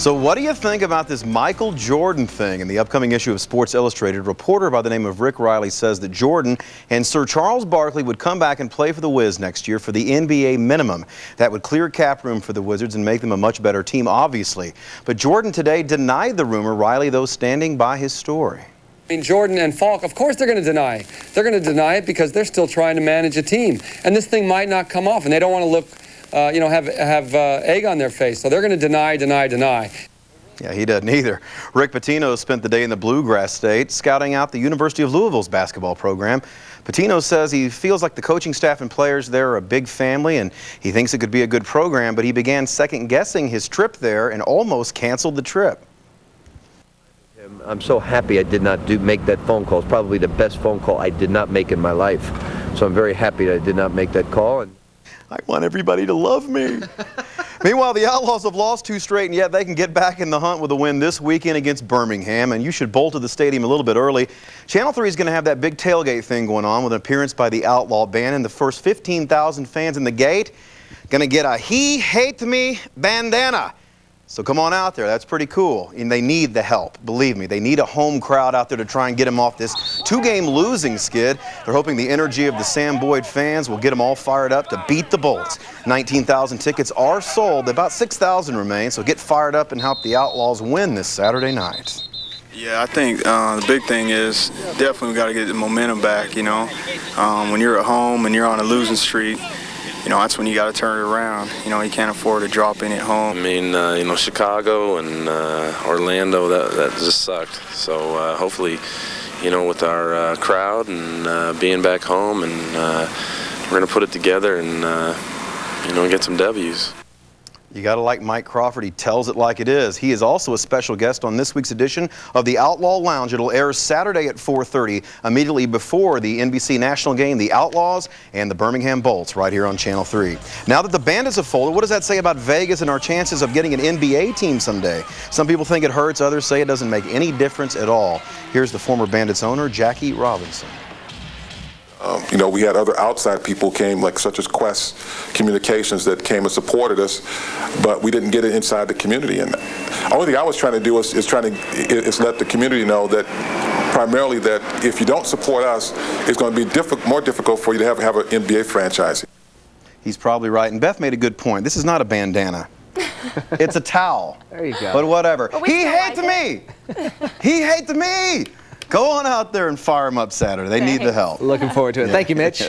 So what do you think about this Michael Jordan thing? In the upcoming issue of Sports Illustrated, a reporter by the name of Rick Riley says that Jordan and Sir Charles Barkley would come back and play for the Wiz next year for the NBA minimum. That would clear cap room for the Wizards and make them a much better team, obviously. But Jordan today denied the rumor, Riley, though, standing by his story. I mean, Jordan and Falk, of course they're going to deny. They're going to deny it because they're still trying to manage a team. And this thing might not come off, and they don't want to look, have egg on their face. So they're going to deny. Yeah, he doesn't either. Rick Pitino spent the day in the Bluegrass State scouting out the University of Louisville's basketball program. Pitino says he feels like the coaching staff and players there are a big family, and he thinks it could be a good program, but he began second-guessing his trip there and almost canceled the trip. I'm so happy I did not make that phone call. It's probably the best phone call I did not make in my life. So I'm very happy that I did not make that call. And I want everybody to love me. Meanwhile, the Outlaws have lost 2 straight, and yet they can get back in the hunt with a win this weekend against Birmingham, and you should bolt to the stadium a little bit early. Channel 3 is going to have that big tailgate thing going on with an appearance by the Outlaw Band, and the first 15,000 fans in the gate going to get a He Hate Me bandana. So come on out there. That's pretty cool. And they need the help. Believe me, they need a home crowd out there to try and get them off this 2-game losing skid. They're hoping the energy of the Sam Boyd fans will get them all fired up to beat the Bolts. 19,000 tickets are sold. About 6,000 remain. So get fired up and help the Outlaws win this Saturday night. Yeah, I think the big thing is definitely we got to get the momentum back, you know. When you're at home and you're on a losing streak, you know, that's when you got to turn it around. You know, you can't afford to drop in at home. I mean, you know, Chicago and Orlando, that just sucked. So hopefully, you know, with our crowd and being back home, and we're going to put it together and, you know, get some W's. You got to like Mike Crawford. He tells it like it is. He is also a special guest on this week's edition of the Outlaw Lounge. It'll air Saturday at 4:30, immediately before the NBC national game, the Outlaws and the Birmingham Bolts, right here on Channel 3. Now that the Bandits have folded, what does that say about Vegas and our chances of getting an NBA team someday? Some people think it hurts. Others say it doesn't make any difference at all. Here's the former Bandits owner, Jackie Robinson. You know, we had other outside people came, like such as Quest Communications, that came and supported us, but we didn't get it inside the community. And the only thing I was trying to do is let the community know that primarily that if you don't support us, it's going to be more difficult for you to have an NBA franchise. He's probably right. And Beth made a good point. This is not a bandana. It's a towel. There you go. But whatever. But He hates me. He hates me. Go on out there and fire them up Saturday. They need the help. Looking forward to it. Thank you, Mitch.